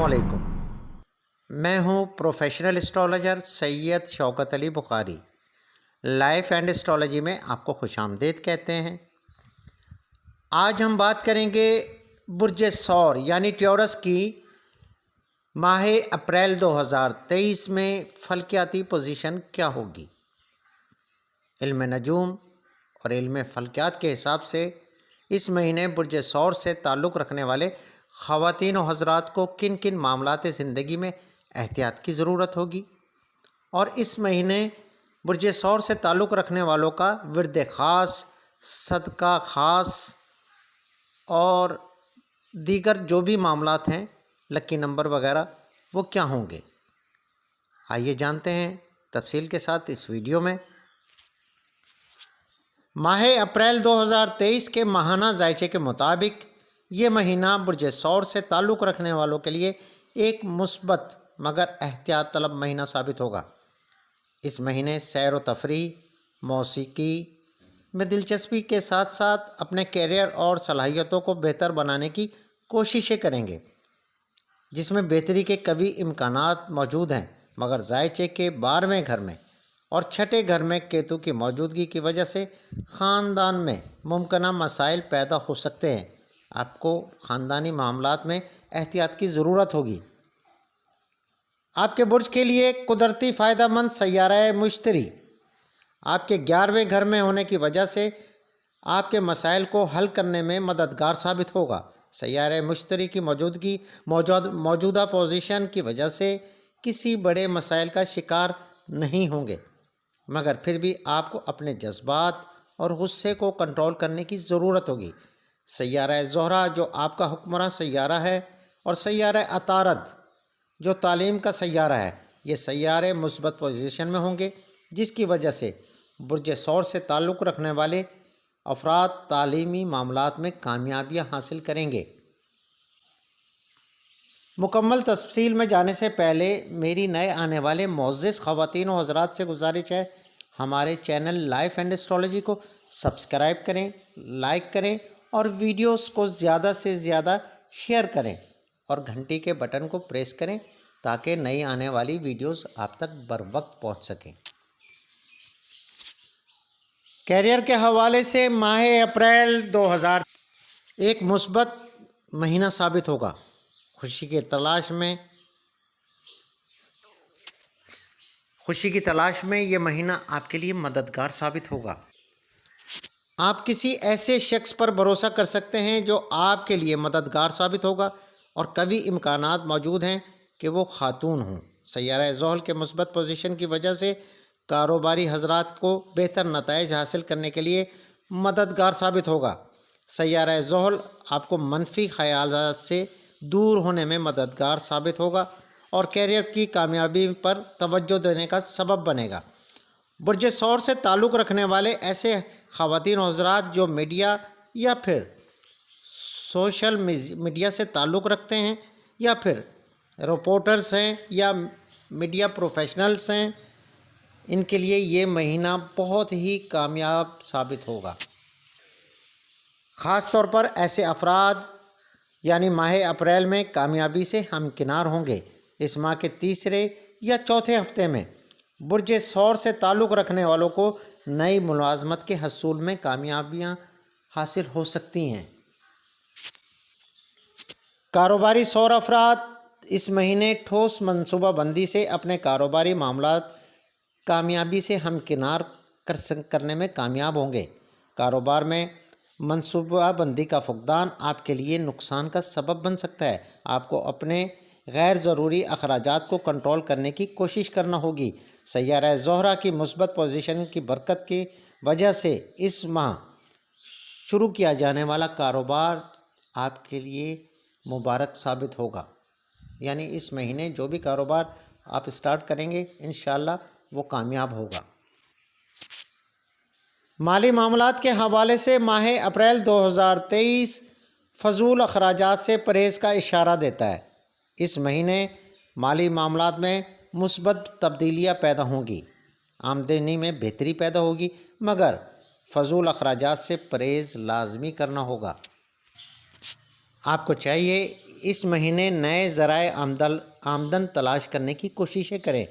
علیکم، میں ہوں professional astrologer Syed Shaukat Ali Bukhari. Life and astrology میں آپ کو خوش آمدید کہتے ہیں۔ آج ہم بات کریں گے برج ثور یعنی ٹیورس کی ماہ اپریل 2023 میں فلکیاتی پوزیشن کیا ہوگی۔ علم نجوم اور علم فلکیات کے حساب سے اس مہینے برج ثور سے تعلق رکھنے والے خواتین و حضرات کو کن کن معاملات زندگی میں احتیاط کی ضرورت ہوگی، اور اس مہینے برج ثور سے تعلق رکھنے والوں کا ورد خاص، صدقہ خاص اور دیگر جو بھی معاملات ہیں، لکی نمبر وغیرہ، وہ کیا ہوں گے۔ آئیے جانتے ہیں تفصیل کے ساتھ اس ویڈیو میں۔ ماہ اپریل 2023 کے ماہانہ ذائچے کے مطابق یہ مہینہ برج ثور سے تعلق رکھنے والوں کے لیے ایک مثبت مگر احتیاط طلب مہینہ ثابت ہوگا۔ اس مہینے سیر و تفریح، موسیقی میں دلچسپی کے ساتھ ساتھ اپنے کیریئر اور صلاحیتوں کو بہتر بنانے کی کوششیں کریں گے، جس میں بہتری کے قوی امکانات موجود ہیں، مگر ذائچے کے 12ویں گھر میں اور چھٹے گھر میں کیتو کی موجودگی کی وجہ سے خاندان میں ممکنہ مسائل پیدا ہو سکتے ہیں۔ آپ کو خاندانی معاملات میں احتیاط کی ضرورت ہوگی۔ آپ کے برج کے لیے قدرتی فائدہ مند سیارہ مشتری آپ کے 11ویں گھر میں ہونے کی وجہ سے آپ کے مسائل کو حل کرنے میں مددگار ثابت ہوگا۔ سیارہ مشتری کی موجودہ پوزیشن کی وجہ سے کسی بڑے مسائل کا شکار نہیں ہوں گے، مگر پھر بھی آپ کو اپنے جذبات اور غصے کو کنٹرول کرنے کی ضرورت ہوگی۔ سیارہ زہرہ جو آپ کا حکمراں سیارہ ہے، اور سیارہ عطارد جو تعلیم کا سیارہ ہے، یہ سیارے مثبت پوزیشن میں ہوں گے، جس کی وجہ سے برج ثور سے تعلق رکھنے والے افراد تعلیمی معاملات میں کامیابیاں حاصل کریں گے۔ مکمل تفصیل میں جانے سے پہلے میری نئے آنے والے معزز خواتین و حضرات سے گزارش ہے، ہمارے چینل لائف اینڈ اسٹرالوجی کو سبسکرائب کریں، لائک کریں اور ویڈیوز کو زیادہ سے زیادہ شیئر کریں اور گھنٹی کے بٹن کو پریس کریں تاکہ نئی آنے والی ویڈیوز آپ تک بر وقت پہنچ سکیں۔ کیریئر کے حوالے سے ماہ اپریل 2000 ایک مثبت مہینہ ثابت ہوگا۔ خوشی کی تلاش میں یہ مہینہ آپ کے لیے مددگار ثابت ہوگا۔ آپ کسی ایسے شخص پر بھروسہ کر سکتے ہیں جو آپ کے لیے مددگار ثابت ہوگا، اور قوی امکانات موجود ہیں کہ وہ خاتون ہوں۔ سیارہ زحل کے مثبت پوزیشن کی وجہ سے کاروباری حضرات کو بہتر نتائج حاصل کرنے کے لیے مددگار ثابت ہوگا۔ سیارہ زحل آپ کو منفی خیالات سے دور ہونے میں مددگار ثابت ہوگا اور کیریئر کی کامیابی پر توجہ دینے کا سبب بنے گا۔ برج ثور سے تعلق رکھنے والے ایسے خواتین و حضرات جو میڈیا یا پھر سوشل میڈیا سے تعلق رکھتے ہیں، یا پھر رپورٹرز ہیں یا میڈیا پروفیشنلز ہیں، ان کے لیے یہ مہینہ بہت ہی کامیاب ثابت ہوگا۔ خاص طور پر ایسے افراد یعنی ماہ اپریل میں کامیابی سے ہمکنار ہوں گے۔ اس ماہ کے تیسرے یا چوتھے ہفتے میں برج ثور سے تعلق رکھنے والوں کو نئی ملازمت کے حصول میں کامیابیاں حاصل ہو سکتی ہیں۔ کاروباری ثور افراد اس مہینے ٹھوس منصوبہ بندی سے اپنے کاروباری معاملات کامیابی سے ہمکنار کرنے میں کامیاب ہوں گے۔ کاروبار میں منصوبہ بندی کا فقدان آپ کے لیے نقصان کا سبب بن سکتا ہے۔ آپ کو اپنے غیر ضروری اخراجات کو کنٹرول کرنے کی کوشش کرنا ہوگی۔ سیارہ زہرہ کی مثبت پوزیشن کی برکت کی وجہ سے اس ماہ شروع کیا جانے والا کاروبار آپ کے لیے مبارک ثابت ہوگا، یعنی اس مہینے جو بھی کاروبار آپ اسٹارٹ کریں گے انشاءاللہ وہ کامیاب ہوگا۔ مالی معاملات کے حوالے سے ماہ اپریل 2023 فضول اخراجات سے پرہیز کا اشارہ دیتا ہے۔ اس مہینے مالی معاملات میں مثبت تبدیلیاں پیدا ہوں گی، آمدنی میں بہتری پیدا ہوگی، مگر فضول اخراجات سے پرہیز لازمی کرنا ہوگا۔ آپ کو چاہیے اس مہینے نئے ذرائع آمدن تلاش کرنے کی کوششیں کریں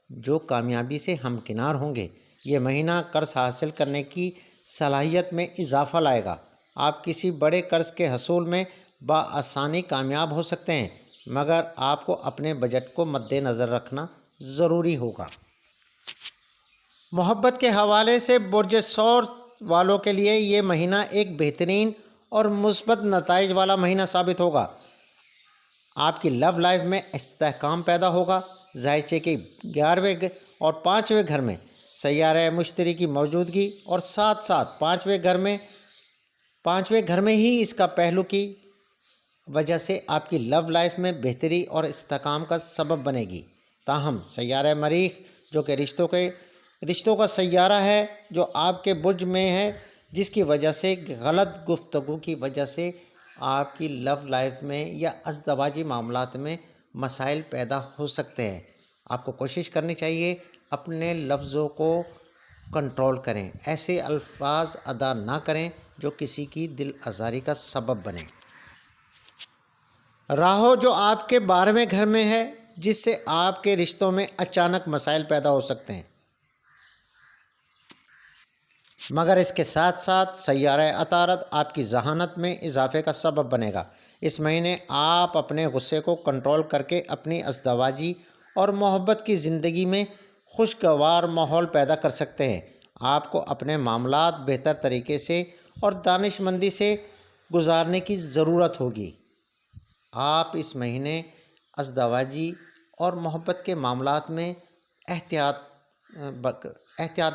جو کامیابی سے ہمکنار ہوں گے۔ یہ مہینہ قرض حاصل کرنے کی صلاحیت میں اضافہ لائے گا۔ آپ کسی بڑے قرض کے حصول میں بآسانی کامیاب ہو سکتے ہیں، مگر آپ کو اپنے بجٹ کو مد نظر رکھنا ضروری ہوگا۔ محبت کے حوالے سے برج ثور والوں کے لیے یہ مہینہ ایک بہترین اور مثبت نتائج والا مہینہ ثابت ہوگا۔ آپ کی لو لائف میں استحکام پیدا ہوگا۔ ذائچے کے 11ویں اور 5ویں گھر میں سیارہ مشتری کی موجودگی اور ساتھ ساتھ 5ویں گھر میں ہی اس کا پہلو کی وجہ سے آپ کی لو لائف میں بہتری اور استحکام کا سبب بنے گی۔ تاہم سیارہ مریخ جو کہ رشتوں کا سیارہ ہے، جو آپ کے برج میں ہے، جس کی وجہ سے غلط گفتگو کی وجہ سے آپ کی لو لائف میں یا ازدواجی معاملات میں مسائل پیدا ہو سکتے ہیں۔ آپ کو کوشش کرنی چاہیے اپنے لفظوں کو کنٹرول کریں، ایسے الفاظ ادا نہ کریں جو کسی کی دل آزاری کا سبب بنے۔ راہو جو آپ کے 12ویں گھر میں ہے، جس سے آپ کے رشتوں میں اچانک مسائل پیدا ہو سکتے ہیں، مگر اس کے ساتھ ساتھ سیارہ عطارد آپ کی ذہانت میں اضافے کا سبب بنے گا۔ اس مہینے آپ اپنے غصے کو کنٹرول کر کے اپنی ازدواجی اور محبت کی زندگی میں خوشگوار ماحول پیدا کر سکتے ہیں۔ آپ کو اپنے معاملات بہتر طریقے سے اور دانش مندی سے گزارنے کی ضرورت ہوگی۔ آپ اس مہینے ازدواجی اور محبت کے معاملات میں احتیاط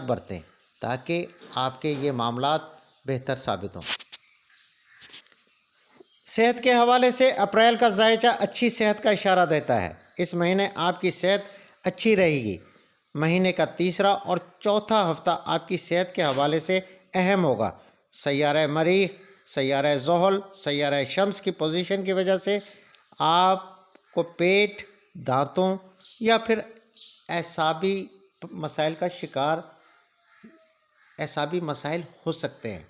برتیں تاکہ آپ کے یہ معاملات بہتر ثابت ہوں۔ صحت کے حوالے سے اپریل کا ذائچہ اچھی صحت کا اشارہ دیتا ہے۔ اس مہینے آپ کی صحت اچھی رہے گی۔ مہینے کا تیسرا اور چوتھا ہفتہ آپ کی صحت کے حوالے سے اہم ہوگا۔ سیارہ مریخ، سیارہ زحل، سیارہ شمس کی پوزیشن کی وجہ سے آپ کو پیٹ، دانتوں یا پھر اعصابی مسائل ہو سکتے ہیں۔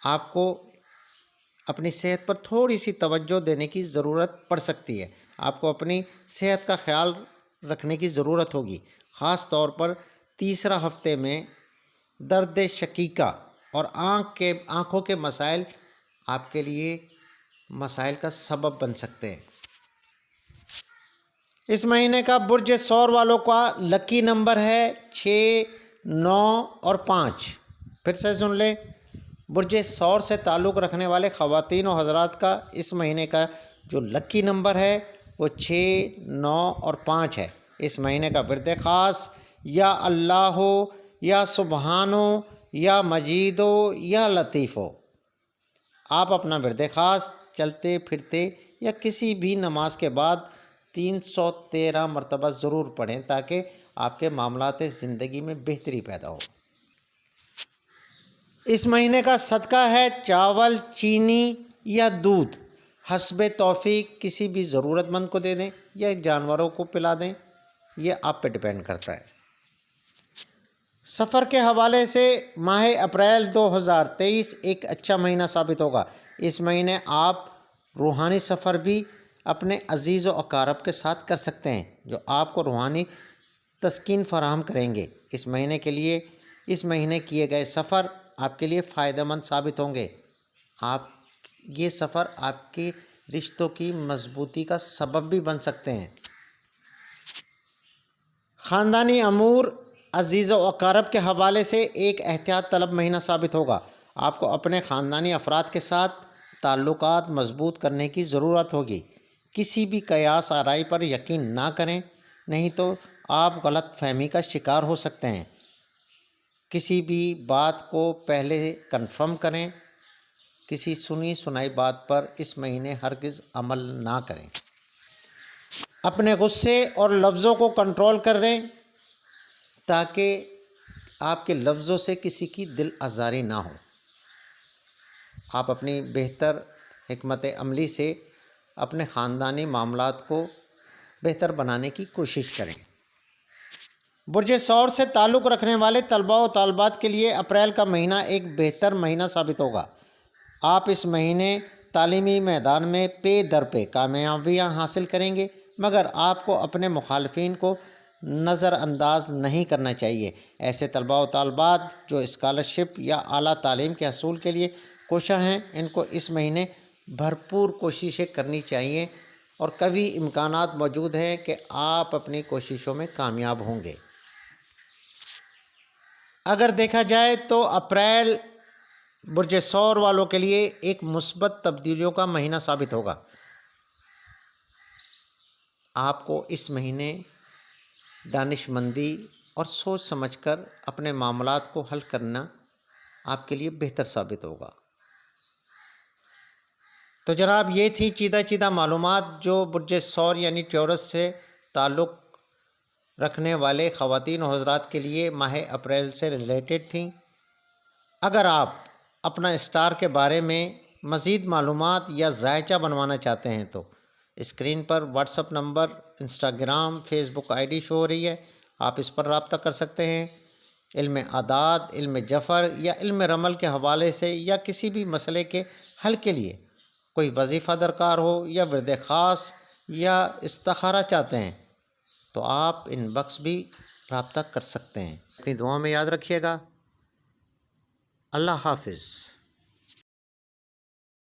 آپ کو اپنی صحت پر تھوڑی سی توجہ دینے کی ضرورت پڑ سکتی ہے۔ آپ کو اپنی صحت کا خیال رکھنے کی ضرورت ہوگی، خاص طور پر تیسرا ہفتے میں درد شقیقہ اور آنکھوں کے مسائل آپ کے لیے مسائل کا سبب بن سکتے ہیں۔ اس مہینے کا برج ثور والوں کا لکی نمبر ہے 6، 9 اور 5۔ پھر سے سن لیں، برج ثور سے تعلق رکھنے والے خواتین و حضرات کا اس مہینے کا جو لکی نمبر ہے وہ 6، 9 اور 5 ہے۔ اس مہینے کا ورد خاص یا اللہ ہو، یا سبحان ہو، یا مجید ہو، یا لطیف ہو۔ آپ اپنا ورد خاص چلتے پھرتے یا کسی بھی نماز کے بعد 313 مرتبہ ضرور پڑھیں تاکہ آپ کے معاملات زندگی میں بہتری پیدا ہو۔ اس مہینے کا صدقہ ہے چاول، چینی یا دودھ۔ حسب توفیق کسی بھی ضرورت مند کو دے دیں یا جانوروں کو پلا دیں، یہ آپ پہ ڈیپینڈ کرتا ہے۔ سفر کے حوالے سے ماہ اپریل 2023 ایک اچھا مہینہ ثابت ہوگا۔ اس مہینے آپ روحانی سفر بھی اپنے عزیز و اقارب کے ساتھ کر سکتے ہیں جو آپ کو روحانی تسکین فراہم کریں گے۔ اس مہینے کیے گئے سفر آپ کے لیے فائدہ مند ثابت ہوں گے۔ یہ سفر آپ کے رشتوں کی مضبوطی کا سبب بھی بن سکتے ہیں۔ خاندانی امور، عزیز و اقارب کے حوالے سے ایک احتیاط طلب مہینہ ثابت ہوگا۔ آپ کو اپنے خاندانی افراد کے ساتھ تعلقات مضبوط کرنے کی ضرورت ہوگی۔ کسی بھی قیاس آرائی پر یقین نہ کریں، نہیں تو آپ غلط فہمی کا شکار ہو سکتے ہیں۔ کسی بھی بات کو پہلے کنفرم کریں۔ کسی سنی سنائی بات پر اس مہینے ہرگز عمل نہ کریں۔ اپنے غصے اور لفظوں کو کنٹرول کریں تاکہ آپ کے لفظوں سے کسی کی دل آزاری نہ ہو۔ آپ اپنی بہتر حکمت عملی سے اپنے خاندانی معاملات کو بہتر بنانے کی کوشش کریں۔ برج ثور سے تعلق رکھنے والے طلباء و طالبات کے لیے اپریل کا مہینہ ایک بہتر مہینہ ثابت ہوگا۔ آپ اس مہینے تعلیمی میدان میں پے در پے کامیابیاں حاصل کریں گے، مگر آپ کو اپنے مخالفین کو نظر انداز نہیں کرنا چاہیے۔ ایسے طلباء و طالبات جو اسکالرشپ یا اعلیٰ تعلیم کے حصول کے لیے کوشاں ہیں، ان کو اس مہینے بھرپور کوششیں کرنی چاہیے اور قوی امکانات موجود ہیں کہ آپ اپنی کوششوں میں کامیاب ہوں گے۔ اگر دیکھا جائے تو اپریل برج ثور والوں کے لیے ایک مثبت تبدیلیوں کا مہینہ ثابت ہوگا۔ آپ کو اس مہینے دانش مندی اور سوچ سمجھ کر اپنے معاملات کو حل کرنا آپ کے لیے بہتر ثابت ہوگا۔ تو جناب یہ تھی چیدہ معلومات جو برج ثور یعنی ٹیورس سے تعلق رکھنے والے خواتین و حضرات کے لیے ماہ اپریل سے ریلیٹڈ تھیں۔ اگر آپ اپنا اسٹار کے بارے میں مزید معلومات یا ذائچہ بنوانا چاہتے ہیں تو اسکرین پر WhatsApp number, Instagram, Facebook I D show ہو رہی ہے، آپ اس پر رابطہ کر سکتے ہیں۔ علم اعداد، علم جفر یا علم رمل کے حوالے سے یا کسی بھی مسئلے کے حل کے لیے کوئی وظیفہ درکار ہو یا ورد خاص یا استخارہ چاہتے ہیں تو آپ ان بخش بھی رابطہ کر سکتے ہیں۔ اپنی دعاؤں میں یاد رکھیے گا۔ اللہ حافظ۔